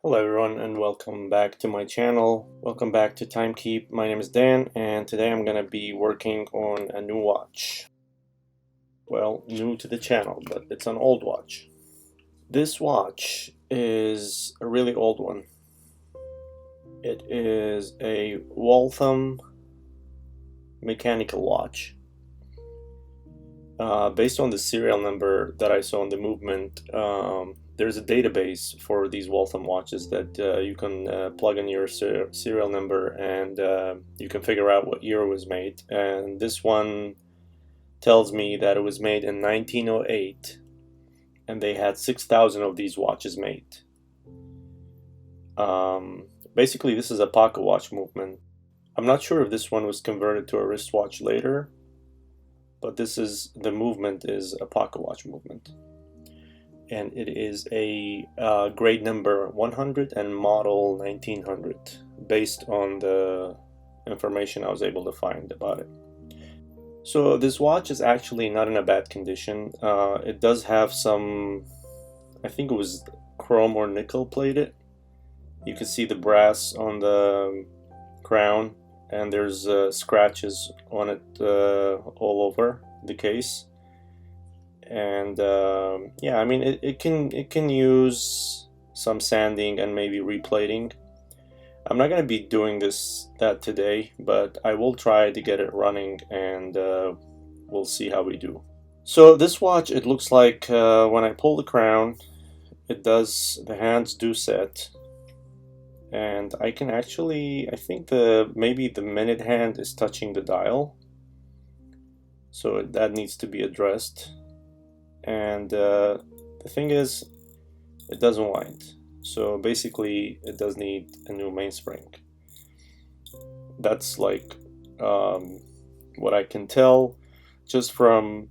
Hello everyone and welcome back to my channel. Welcome back to Timekeep. My name is Dan and today I'm gonna be working on a new watch. Well, new to the channel, but it's an old watch. This watch is a really old one. It is a Waltham mechanical watch. Based on the serial number that I saw in the movement, there's a database for these Waltham watches that you can plug in your serial number and you can figure out what year it was made. And this one tells me that it was made in 1908 and they had 6,000 of these watches made. Basically, this is a pocket watch movement. I'm not sure if this one was converted to a wristwatch later, but the movement is a pocket watch movement. And it is a grade number 100 and model 1900 based on the information I was able to find about it. So this watch is actually not in a bad condition. It does have some, I think it was chrome or nickel plated. You can see the brass on the crown and there's scratches on it all over the case. And yeah, I mean it can use some sanding and maybe replating. I'm not going to be doing that today, but I will try to get it running and we'll see how we do. So this watch, it looks like when I pull the crown, the hands do set, and I can actually, I think maybe the minute hand is touching the dial, so that needs to be addressed. And the thing is, it doesn't wind, so basically it does need a new mainspring. That's like what I can tell just from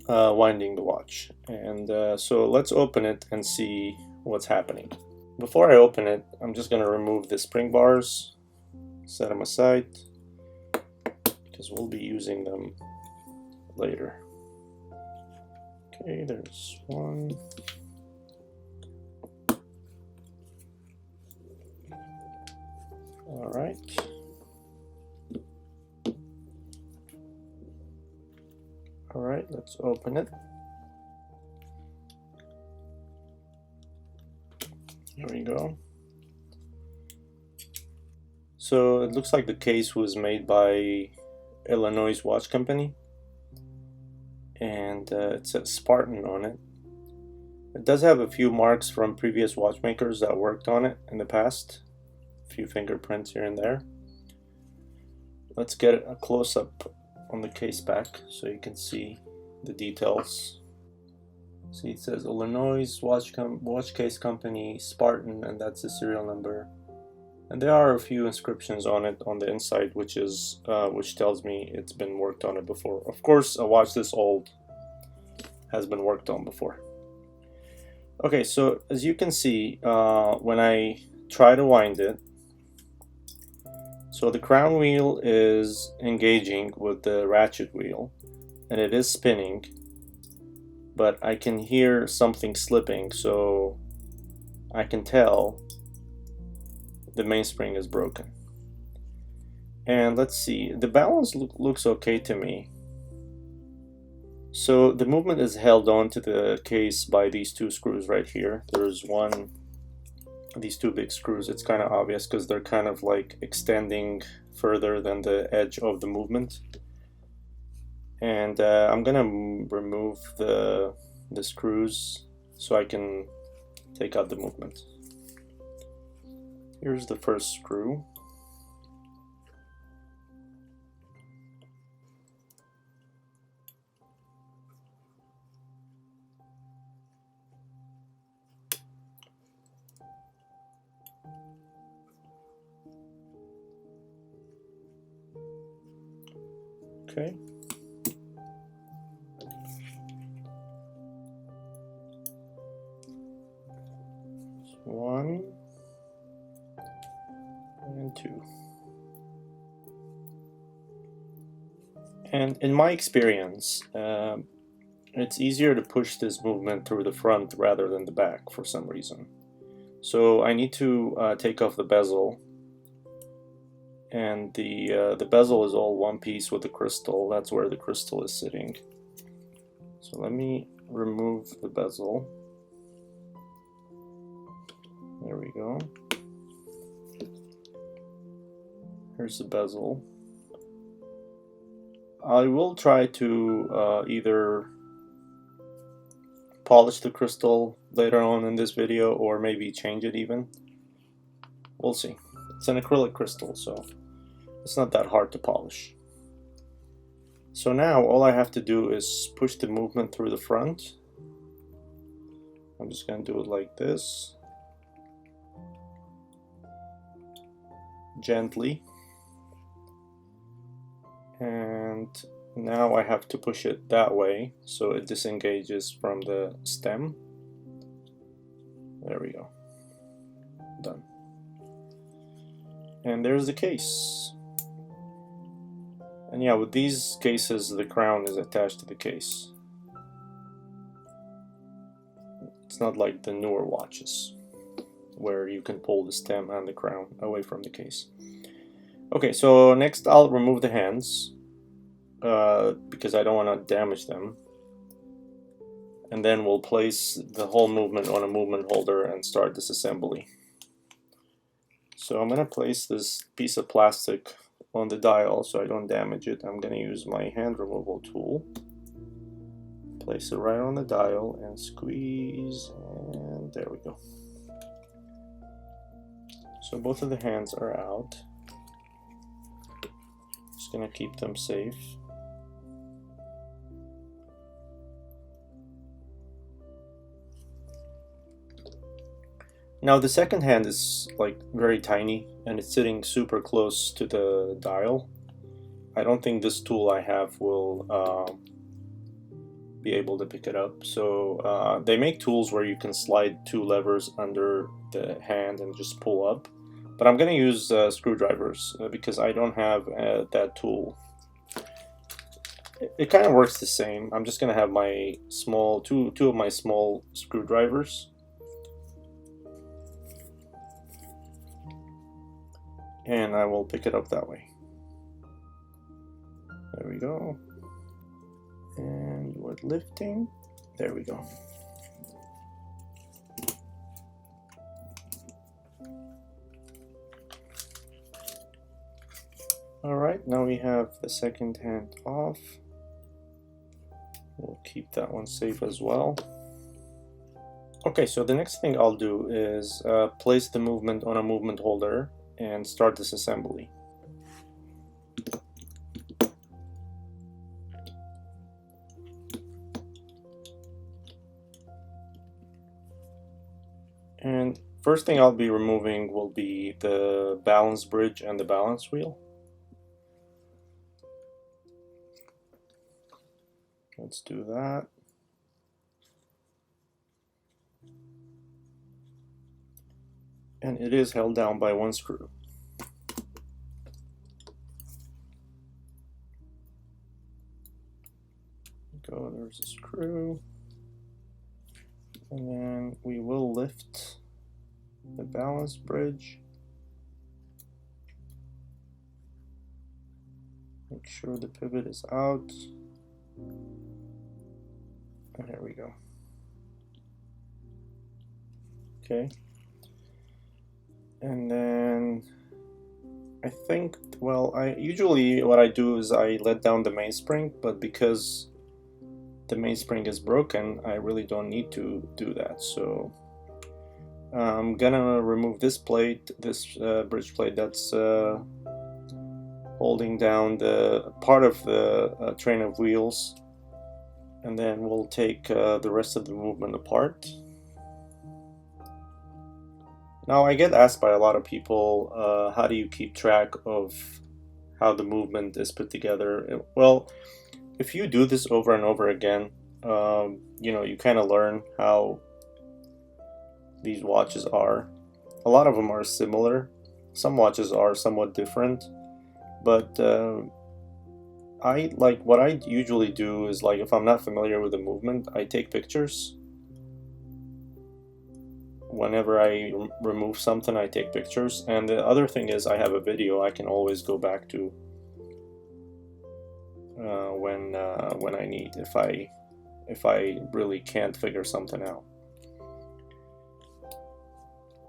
winding the watch. And so let's open it and see what's happening. Before I open it, I'm just going to remove the spring bars, set them aside, because we'll be using them later. Okay, there's one. All right. All right, let's open it. Here we go. So it looks like the case was made by Illinois Watch Company, and it says Spartan on it. It does have a few marks from previous watchmakers that worked on it in the past. A few fingerprints here and there. Let's get a close-up on the case back so you can see the details. See, it says Illinois Watch Case Company, Spartan, and that's the serial number. And there are a few inscriptions on it on the inside, which tells me it's been worked on it before. Of course, a watch this old has been worked on before. Okay, so as you can see, when I try to wind it, so the crown wheel is engaging with the ratchet wheel, and it is spinning, but I can hear something slipping, so I can tell the mainspring is broken. And let's see, the balance looks okay to me. So the movement is held on to the case by these two screws right here. There's these two big screws. It's kind of obvious because they're kind of like extending further than the edge of the movement. And I'm gonna remove the screws so I can take out the movement. Here's the first screw. Okay. One and two. And in my experience, it's easier to push this movement through the front rather than the back for some reason. So I need to take off the bezel, and the bezel is all one piece with the crystal. That's where the crystal is sitting. So let me remove the bezel. There we go. Here's the bezel. I will try to either polish the crystal later on in this video, or maybe change it even. We'll see. It's an acrylic crystal, so it's not that hard to polish. So now all I have to do is push the movement through the front. I'm just going to do it like this. Gently. And now I have to push it that way so it disengages from the stem. There we go. Done. And there's the case. And yeah, with these cases, the crown is attached to the case. It's not like the newer watches, where you can pull the stem and the crown away from the case. Okay, so next I'll remove the hands, because I don't want to damage them. And then we'll place the whole movement on a movement holder and start disassembly. So I'm going to place this piece of plastic on the dial so I don't damage it. I'm going to use my hand removal tool. Place it right on the dial and squeeze, and there we go. So both of the hands are out. Just going to keep them safe. Now the second hand is like very tiny and it's sitting super close to the dial. I don't think this tool I have will be able to pick it up. So they make tools where you can slide two levers under the hand and just pull up. But I'm going to use screwdrivers because I don't have that tool. It kind of works the same. I'm just going to have my small two of my small screwdrivers. And I will pick it up that way. There we go. And with lifting, there we go. Alright, now we have the second hand off. We'll keep that one safe as well. Okay, so the next thing I'll do is place the movement on a movement holder and start this assembly. And first thing I'll be removing will be the balance bridge and the balance wheel. Let's do that. And it is held down by one screw. Go, there's a screw. And then we will lift the balance bridge. Make sure the pivot is out. And there we go. Okay. And then I think, well, usually what I do is I let down the mainspring, but because the mainspring is broken, I really don't need to do that. So I'm gonna remove this plate, this bridge plate that's holding down the part of the train of wheels, and then we'll take the rest of the movement apart. Now I get asked by a lot of people, how do you keep track of how the movement is put together? Well, if you do this over and over again, you know, you kind of learn how these watches are. A lot of them are similar. Some watches are somewhat different, but what I usually do is, like, if I'm not familiar with the movement, I take pictures. whenever I remove something, I take pictures. And the other thing is I have a video I can always go back to when I need, if I really can't figure something out.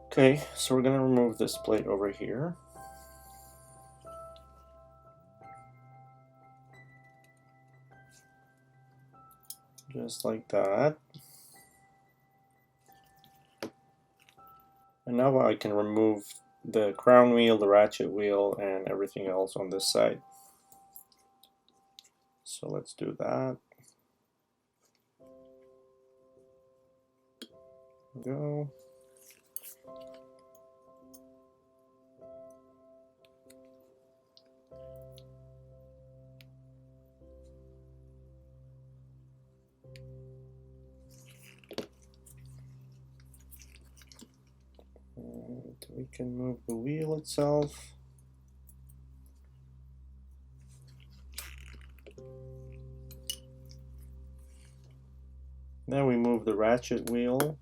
Okay, so we're gonna remove this plate over here. Just like that. And now I can remove the crown wheel, the ratchet wheel, and everything else on this side. So let's do that. Go. And we can move the wheel itself. Then we move the ratchet wheel.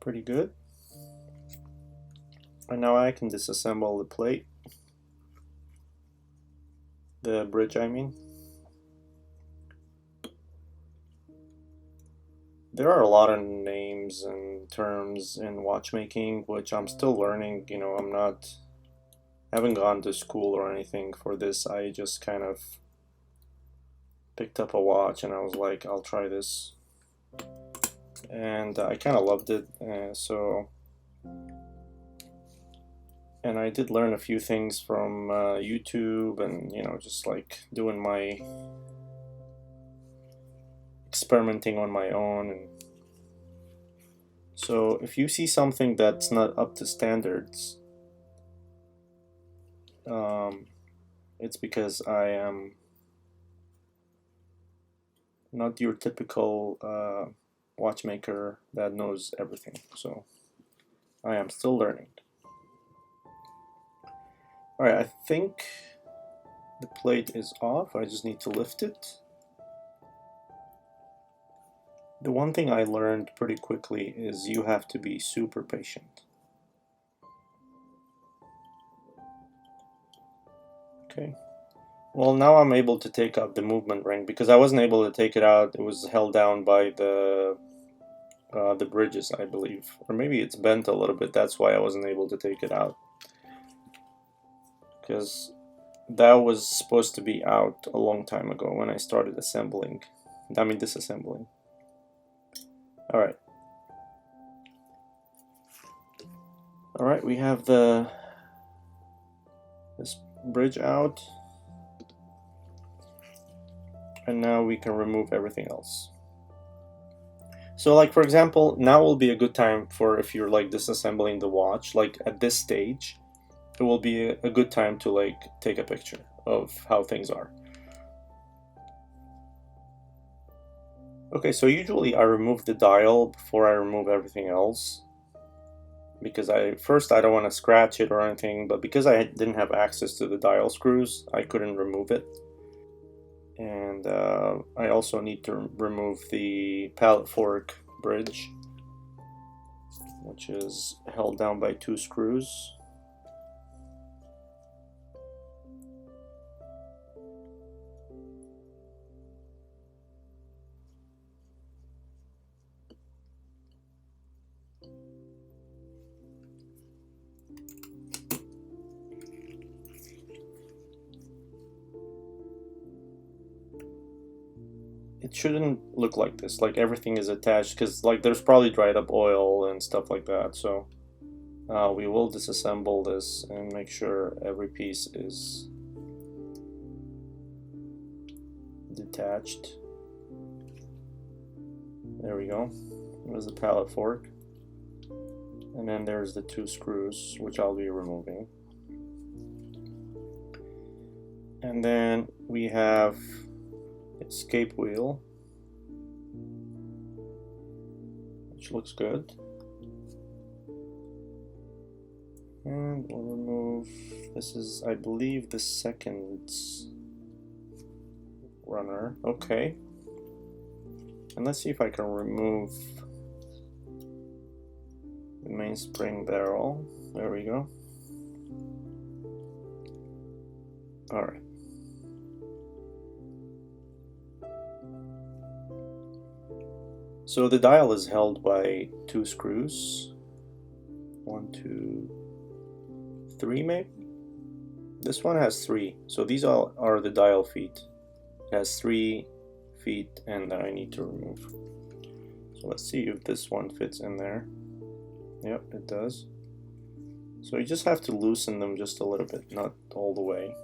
Pretty good. And now I can disassemble the plate. The bridge, I mean. There are a lot of names and terms in watchmaking, which I'm still learning. You know, I haven't gone to school or anything for this. I just kind of picked up a watch and I was like, I'll try this. And I kind of loved it. And I did learn a few things from YouTube, and you know, just like doing my experimenting on my own. And so if you see something that's not up to standards, it's because I am not your typical watchmaker that knows everything. So I am still learning. Alright, I think the plate is off. I just need to lift it. The one thing I learned pretty quickly is you have to be super patient. Okay. Well, now I'm able to take out the movement ring because I wasn't able to take it out. It was held down by the bridges, I believe. Or maybe it's bent a little bit. That's why I wasn't able to take it out. Because that was supposed to be out a long time ago when I started disassembling. Alright. Alright, we have this bridge out. And now we can remove everything else. So like for example, now will be a good time for, if you're like disassembling the watch, like at this stage, it will be a good time to like take a picture of how things are. Okay, so usually I remove the dial before I remove everything else, because I don't want to scratch it or anything, but because I didn't have access to the dial screws, I couldn't remove it. And I also need to remove the pallet fork bridge, which is held down by 2 screws. It shouldn't look like this, like everything is attached, because like there's probably dried up oil and stuff like that. So we will disassemble this and make sure every piece is detached. There we go. There's the pallet fork, and then there's the 2 screws, which I'll be removing. And then we have escape wheel. which looks good. And we'll remove, this is, I believe, the second runner. Okay. And let's see if I can remove the mainspring barrel. There we go. Alright. So the dial is held by 2 screws. 1, 2, 3 maybe? This one has 3. So these all are the dial feet. It has 3 feet and I need to remove. So let's see if this one fits in there. Yep, it does. So you just have to loosen them just a little bit, not all the way.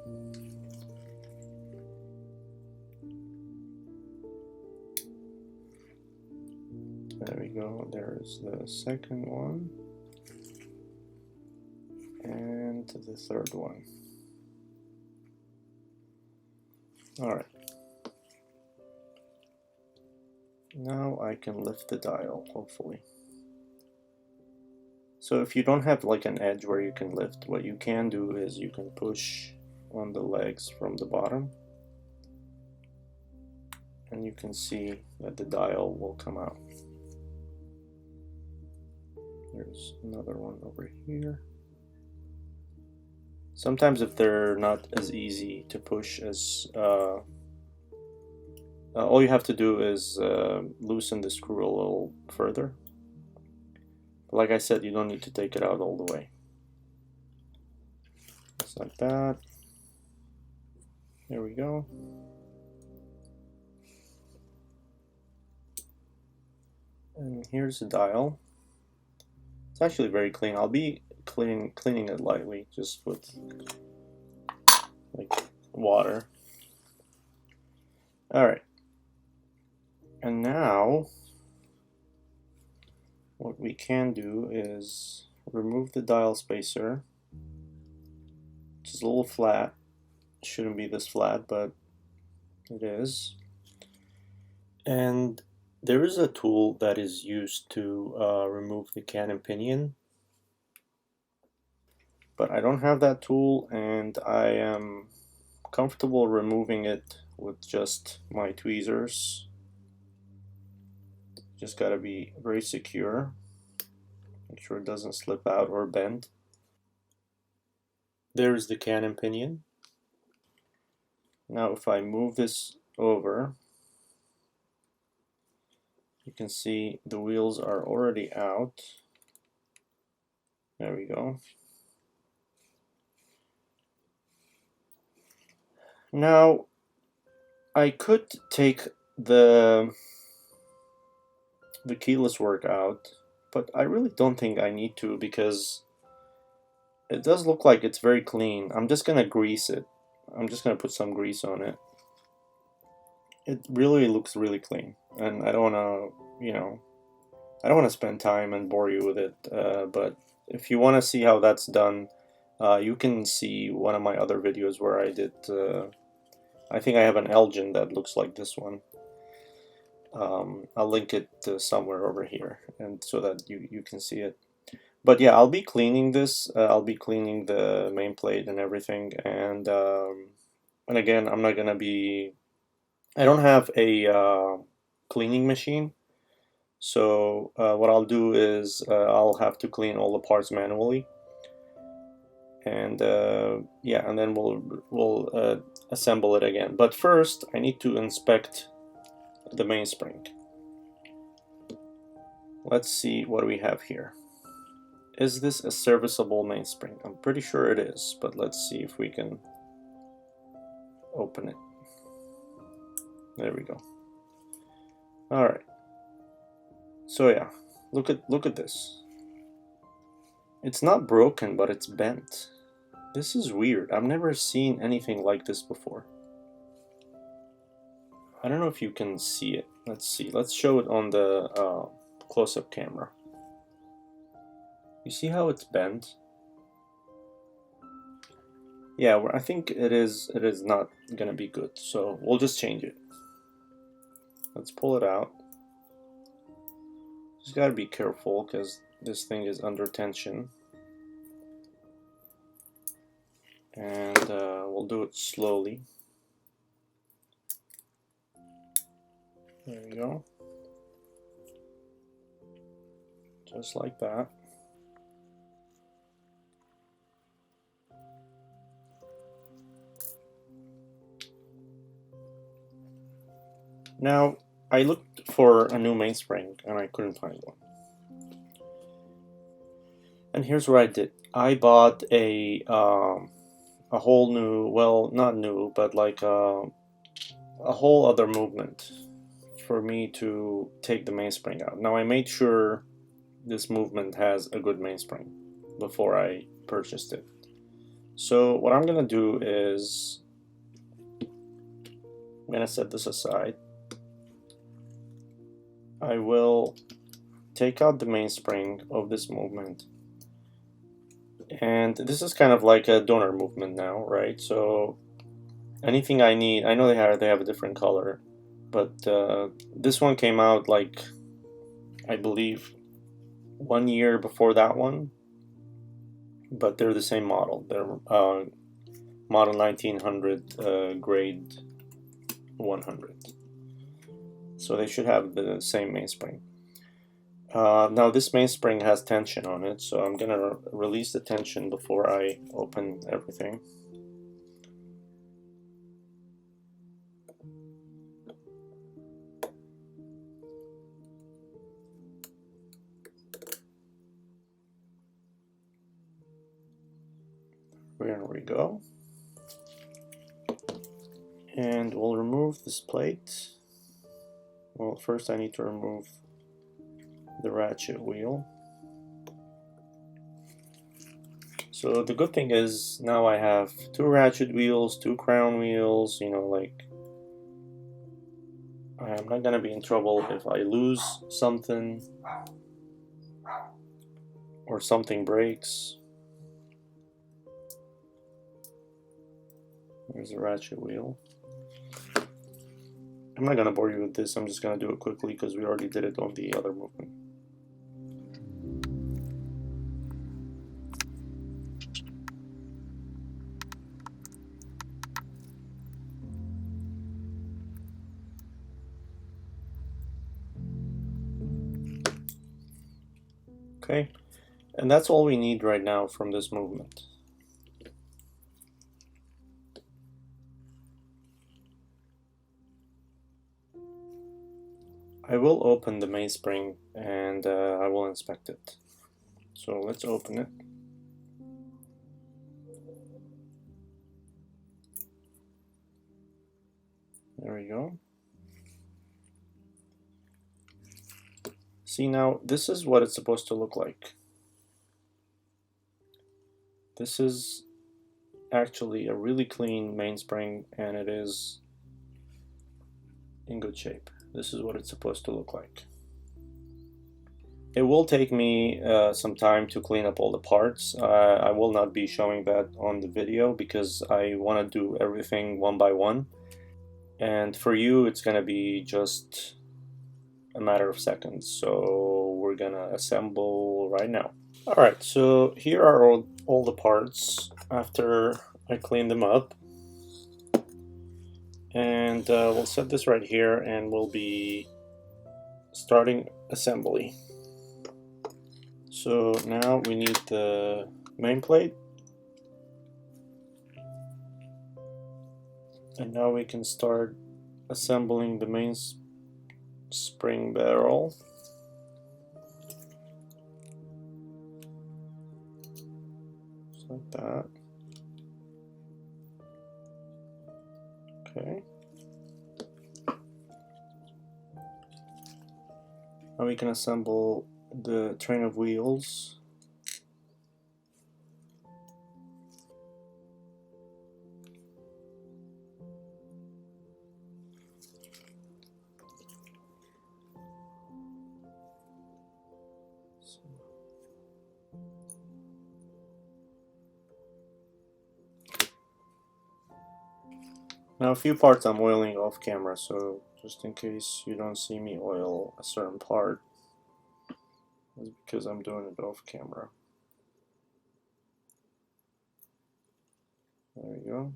There we go, there's the second one. And the third one. Alright. Now I can lift the dial, hopefully. So if you don't have like an edge where you can lift, what you can do is you can push on the legs from the bottom. And you can see that the dial will come out. There's another one over here. Sometimes if they're not as easy to push as all you have to do is loosen the screw a little further. But like I said, you don't need to take it out all the way. Just like that. There we go. And here's the dial. It's actually very clean. I'll be cleaning it lightly, just with like water. Alright. And now what we can do is remove the dial spacer, which is a little flat. It shouldn't be this flat, but it is. And there is a tool that is used to remove the cannon pinion, but I don't have that tool and I am comfortable removing it with just my tweezers. Just gotta be very secure, make sure it doesn't slip out or bend. There's the cannon pinion. Now if I move this over, you can see the wheels are already out. There we go. Now I could take the keyless work out, but I really don't think I need to because it does look like it's very clean. I'm just gonna grease it. I'm just gonna put some grease on it. It really looks really clean, and I don't wanna, you know, I don't wanna spend time and bore you with it. But if you wanna see how that's done, you can see one of my other videos where I did. I think I have an Elgin that looks like this one. I'll link it somewhere over here, and so that you can see it. But yeah, I'll be cleaning this. I'll be cleaning the main plate and everything, and again, I'm not gonna be. I don't have a cleaning machine, so what I'll do is I'll have to clean all the parts manually, and yeah, and then we'll assemble it again. But first, I need to inspect the mainspring. Let's see what we have here. Is this a serviceable mainspring? I'm pretty sure it is, but let's see if we can open it. There we go. All right. So yeah, look at this. It's not broken, but it's bent. This is weird. I've never seen anything like this before. I don't know if you can see it. Let's see. Let's show it on the close-up camera. You see how it's bent? Yeah, I think it is not gonna be good. So we'll just change it. Let's pull it out. Just gotta be careful because this thing is under tension. And we'll do it slowly. There we go. Just like that. Now, I looked for a new mainspring and I couldn't find one. And here's what I did. I bought a whole new, well, not new, but like a whole other movement for me to take the mainspring out. Now I made sure this movement has a good mainspring before I purchased it. So what I'm gonna do is I'm gonna set this aside. I will take out the mainspring of this movement, and this is kind of like a donor movement now, right? So anything I need, I know they have a different color, but this one came out like, I believe, 1 year before that one, but they're the same model. They're model 1900 grade 100, so they should have the same mainspring. Now this mainspring has tension on it, so I'm gonna release the tension before I open everything. There we go. And we'll remove this plate. Well, first I need to remove the ratchet wheel. So the good thing is now I have 2 ratchet wheels, 2 crown wheels, you know, like I'm not gonna be in trouble if I lose something or something breaks. There's a ratchet wheel. I'm not gonna bore you with this, I'm just gonna do it quickly because we already did it on the other movement. Okay, and that's all we need right now from this movement. I will open the mainspring and I will inspect it. So let's open it. There we go. See, now this is what it's supposed to look like. This is actually a really clean mainspring and it is in good shape. This is what it's supposed to look like. It will take me some time to clean up all the parts. I will not be showing that on the video because I want to do everything one by one. And for you, it's going to be just a matter of seconds. So we're going to assemble right now. Alright, so here are all the parts after I clean them up. And we'll set this right here and we'll be starting assembly. So now we need the main plate. And now we can start assembling the main spring barrel. Just like that. Okay. Now we can assemble the train of wheels. Now a few parts I'm oiling off camera, so just in case you don't see me oil a certain part. That's because I'm doing it off camera. There we go.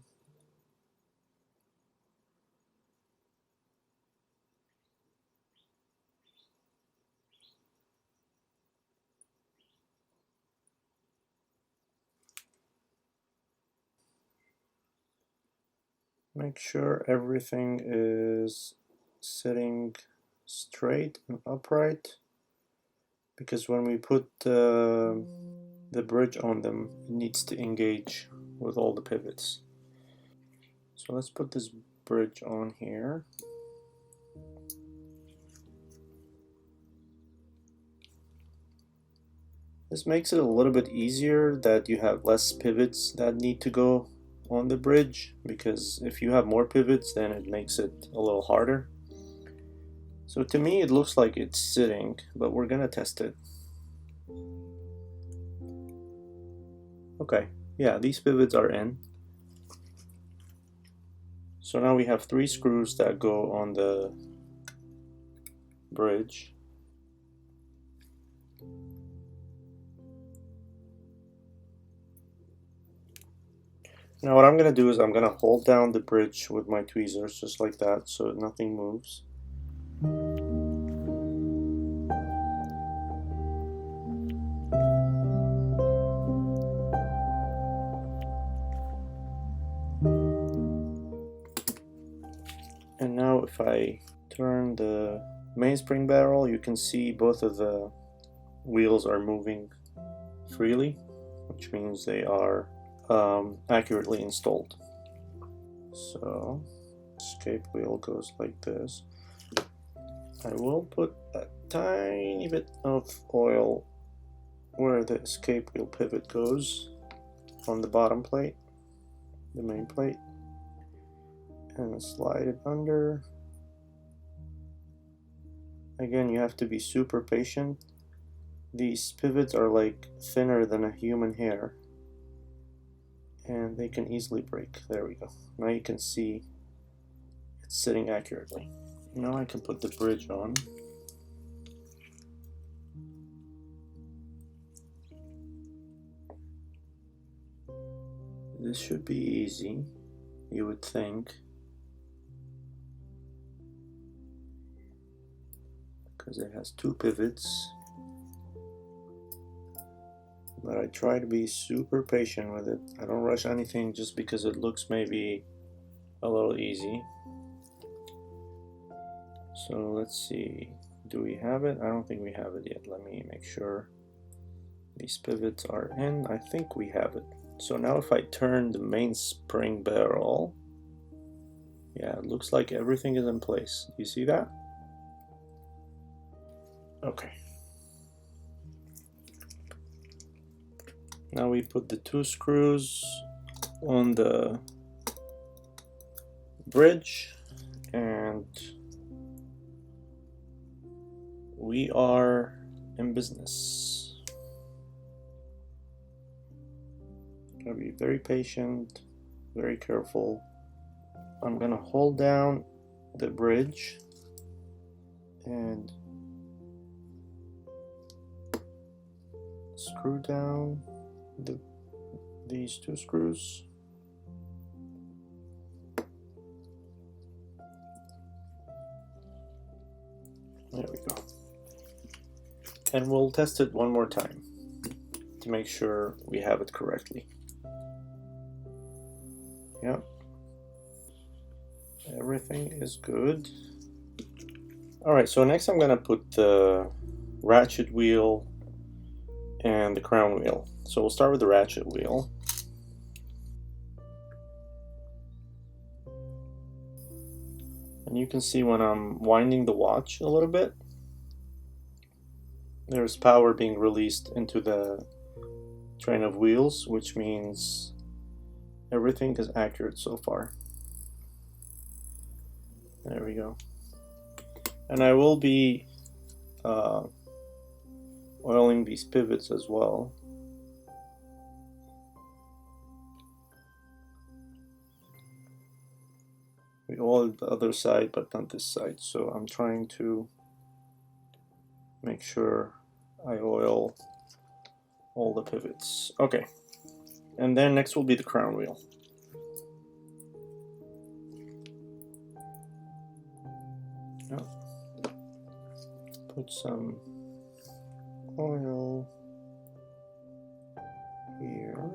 Make sure everything is sitting straight and upright, because when we put the bridge on them, it needs to engage with all the pivots. So let's put this bridge on here. This makes it a little bit easier that you have less pivots that need to go on the bridge, because if you have more pivots, then it makes it a little harder. So to me it looks like it's sitting, but we're gonna test it. Okay, yeah, these pivots are in. So now we have 3 screws that go on the bridge. Now what I'm going to do is I'm going to hold down the bridge with my tweezers just like that, so nothing moves. And now if I turn the mainspring barrel, you can see both of the wheels are moving freely, which means they are accurately installed. So escape wheel goes like this. I will put a tiny bit of oil where the escape wheel pivot goes on the bottom plate, the main plate, and slide it under. Again, you have to be super patient. These pivots are like thinner than a human hair, and they can easily break. There we go. Now you can see it's sitting accurately. Now I can put the bridge on. This should be easy, you would think, because it has 2 pivots. But I try to be super patient with it. I don't rush anything just because it looks maybe a little easy. So let's see, do we have it? I don't think we have it yet. Let me make sure these pivots are in. I think we have it. So now if I turn the mainspring barrel, yeah, it looks like everything is in place. Do you see that? Okay. Now we put the 2 screws on the bridge, and we are in business. Gotta be very patient, very careful. I'm gonna hold down the bridge and screw down these 2 screws. There we go. And we'll test it one more time to make sure we have it correctly. Yep. Everything is good. Alright, so next I'm going to put the ratchet wheel and the crown wheel. So we'll start with the ratchet wheel. And you can see when I'm winding the watch a little bit, there's power being released into the train of wheels, which means everything is accurate so far. There we go. And I will be oiling these pivots as well. We oiled the other side, but not this side, so I'm trying to make sure I oil all the pivots. Okay, and then next will be the crown wheel. Put some oil here.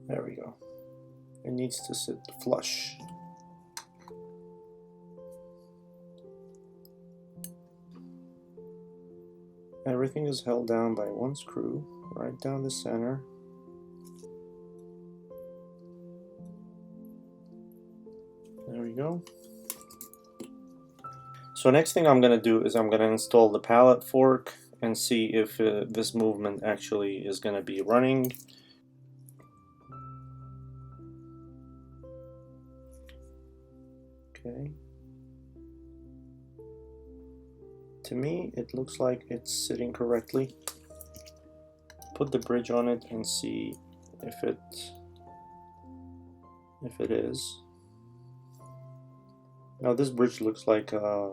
There we go. It needs to sit flush. Everything is held down by one screw, right down the center. There we go. So next thing I'm going to do is I'm going to install the pallet fork and see if this movement actually is going to be running. Okay. To me, it looks like it's sitting correctly. Put the bridge on it and see if it is. Now this bridge looks like a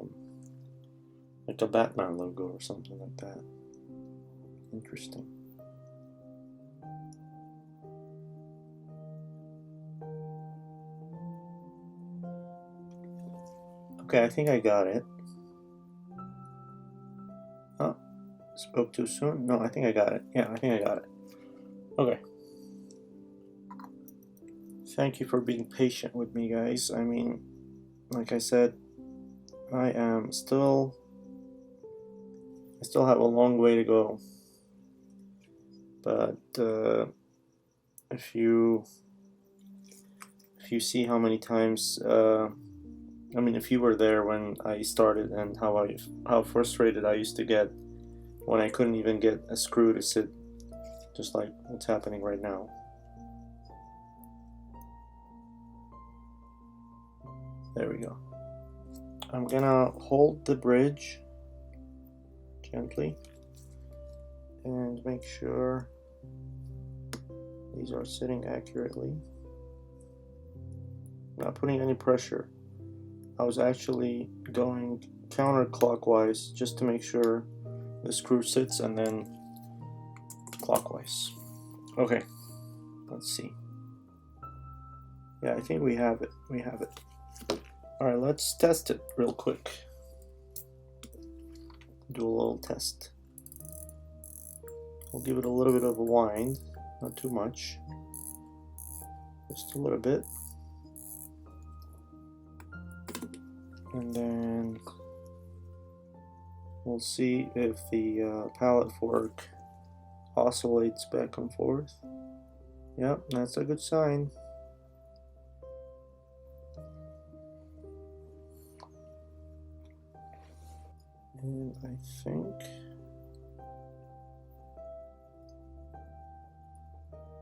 Batman logo or something like that. Interesting. Okay, I think I got it. Oh, spoke too soon? No, I think I got it. Yeah, I think I got it. Okay. Thank you for being patient with me, guys. I mean, like I said, I still have a long way to go. But if you see how many times, I mean, if you were there when I started and how frustrated I used to get when I couldn't even get a screw to sit, just like what's happening right now. There we go. I'm gonna hold the bridge gently and make sure these are sitting accurately. Not putting any pressure. I was actually going counterclockwise just to make sure the screw sits, and then clockwise. Okay, let's see. Yeah, I think we have it. We have it. Alright, let's test it real quick. Do a little test. We'll give it a little bit of a wind, not too much. Just a little bit. And then we'll see if the pallet fork oscillates back and forth. Yep, that's a good sign. And I think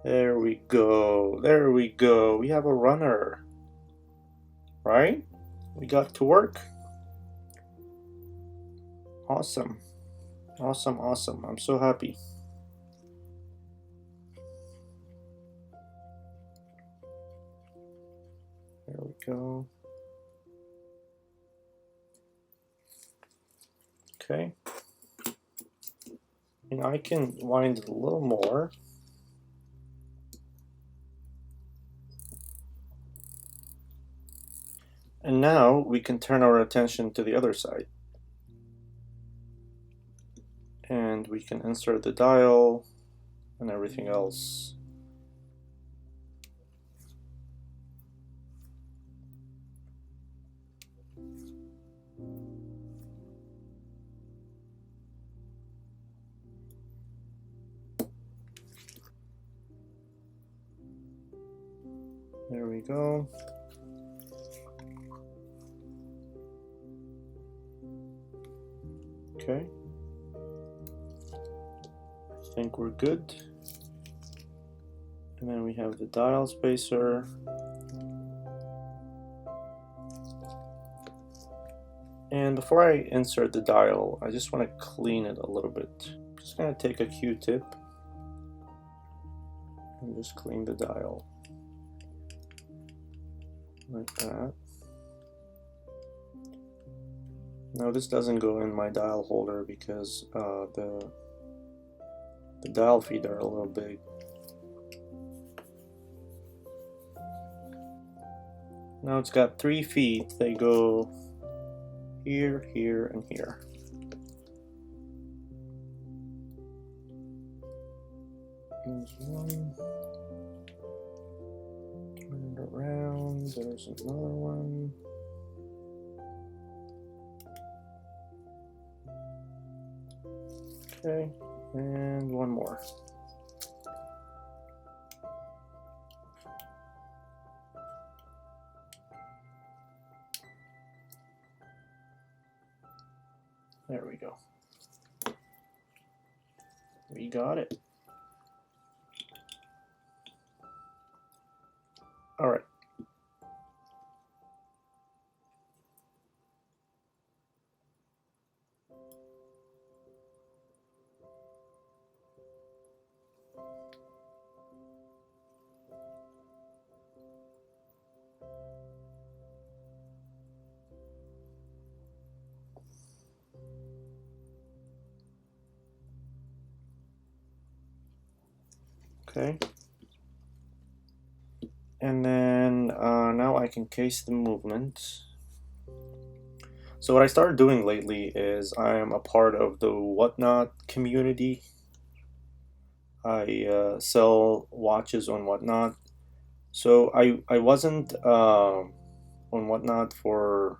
there we go. There we go. We have a runner. Right? We got to work. Awesome. Awesome, awesome. I'm so happy. There we go. Okay. And I can wind it a little more. And now we can turn our attention to the other side. And we can insert the dial and everything else. There we go. Okay. I think we're good. And then we have the dial spacer. And before I insert the dial, I just want to clean it a little bit. Just gonna take a Q-tip and just clean the dial like that. Now this doesn't go in my dial holder because the dial feet are a little big. Now it's got 3 feet. They go here, here, and here. There's one. Turn it around. There's another one. Okay, and one more. There we go. We got it. All right. Okay. And then now I can case the movement. So what I started doing lately is I am a part of the Whatnot community. I sell watches on Whatnot. So I wasn't on Whatnot for,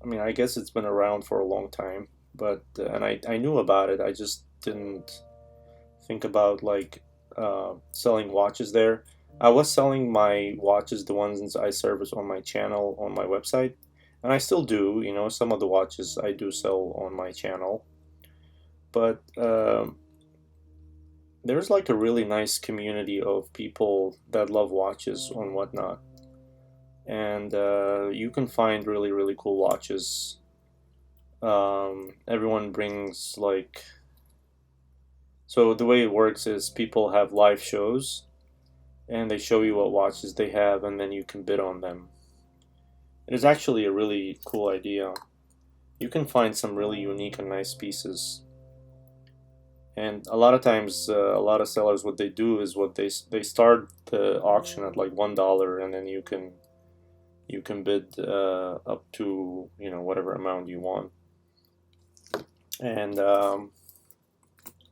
I mean, I guess it's been around for a long time, but and I knew about it. I just didn't think about like selling watches there. I was selling my watches, the ones I service on my channel, on my website, and I still do. You know, some of the watches I do sell on my channel, but there's like a really nice community of people that love watches on Whatnot, and you can find really, really cool watches. Everyone brings like, so the way it works is people have live shows and they show you what watches they have and then you can bid on them. It is actually a really cool idea. You can find some really unique and nice pieces. And a lot of times, a lot of sellers, what they do is what they start the auction at like $1, and then you can bid up to, you know, whatever amount you want. And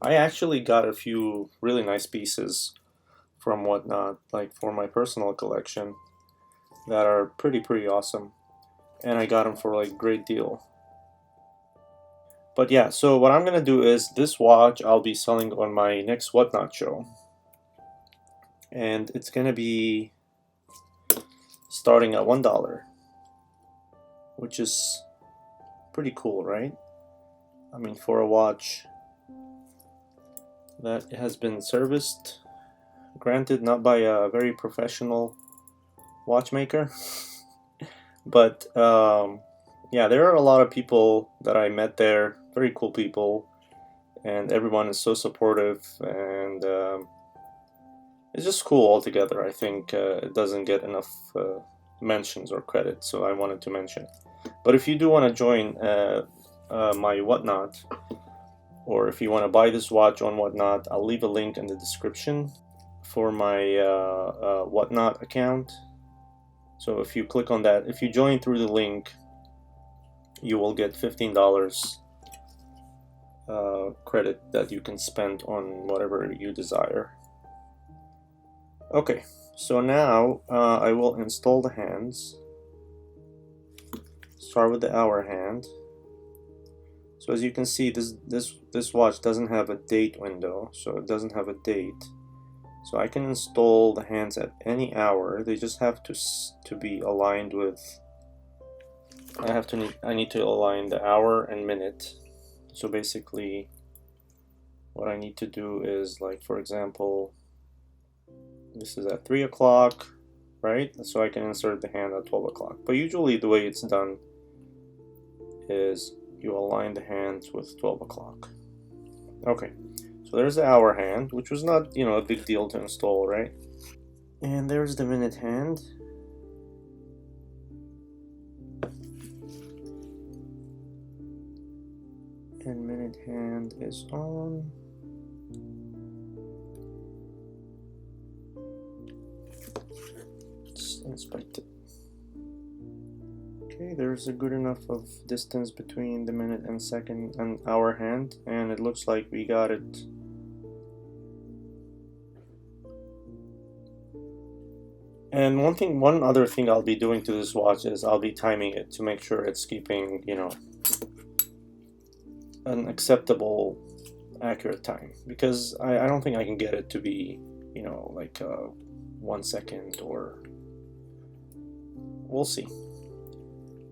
I actually got a few really nice pieces from Whatnot, like for my personal collection, that are pretty awesome, and I got them for like great deal. But yeah, so what I'm gonna do is this watch I'll be selling on my next Whatnot show, and it's gonna be starting at $1, which is pretty cool, right? I mean, for a watch that has been serviced, granted not by a very professional watchmaker, but yeah, there are a lot of people that I met there, very cool people, and everyone is so supportive, and it's just cool altogether. I think it doesn't get enough mentions or credit, so I wanted to mention it. But if you do want to join my Whatnot, or if you want to buy this watch on Whatnot, I'll leave a link in the description for my Whatnot account. So if you click on that, if you join through the link, you will get $15 credit that you can spend on whatever you desire. Okay, so now I will install the hands. Start with the hour hand. So as you can see, this watch doesn't have a date window, so it doesn't have a date. So I can install the hands at any hour. They just have to be aligned with. I need to align the hour and minute. So basically, what I need to do is, like, for example, this is at 3 o'clock, right? So I can insert the hand at 12 o'clock. But usually the way it's done is you align the hands with 12 o'clock. Okay, So there's the hour hand, which was not, a big deal to install, right? And there's the minute hand. And minute hand is on. Let's inspect it. Okay, there's a good enough of distance between the minute and second and hour hand, and it looks like we got it. And one other thing I'll be doing to this watch is I'll be timing it to make sure it's keeping, an acceptable, accurate time, because I don't think I can get it to be, like 1 second, or we'll see.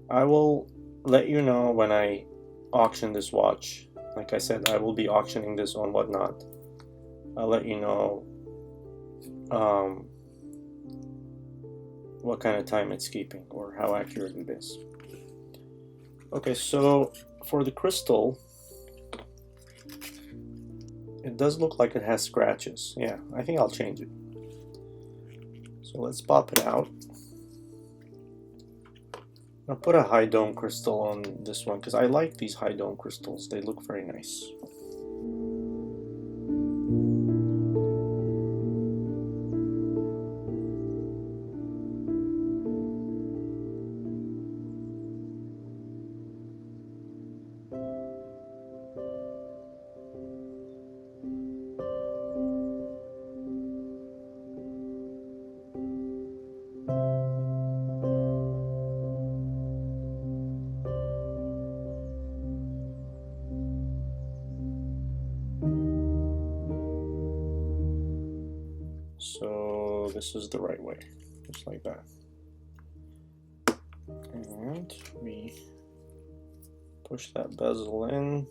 I will let you know when I auction this watch. Like I said, I will be auctioning this on Whatnot. I'll let you know what kind of time it's keeping or how accurate it is. Okay, so for the crystal, it does look like it has scratches. Yeah, I think I'll change it. So let's pop it out. I'll put a high dome crystal on this one because I like these high dome crystals. They look very nice. So this is the right way, just like that. And we push that bezel in,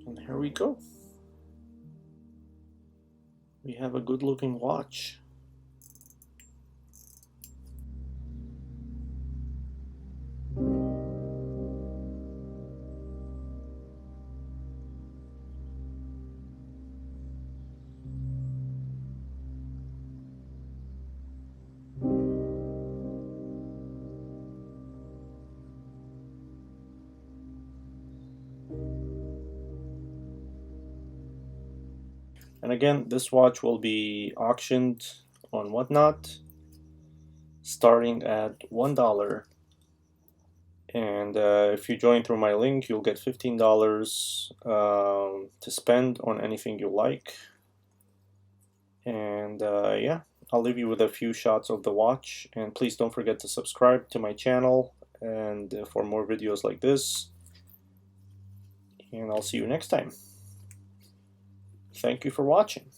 and here we go. We have a good looking watch. And again, this watch will be auctioned on Whatnot, starting at $1. And if you join through my link, you'll get $15 to spend on anything you like. And yeah, I'll leave you with a few shots of the watch. And please don't forget to subscribe to my channel and for more videos like this. And I'll see you next time. Thank you for watching.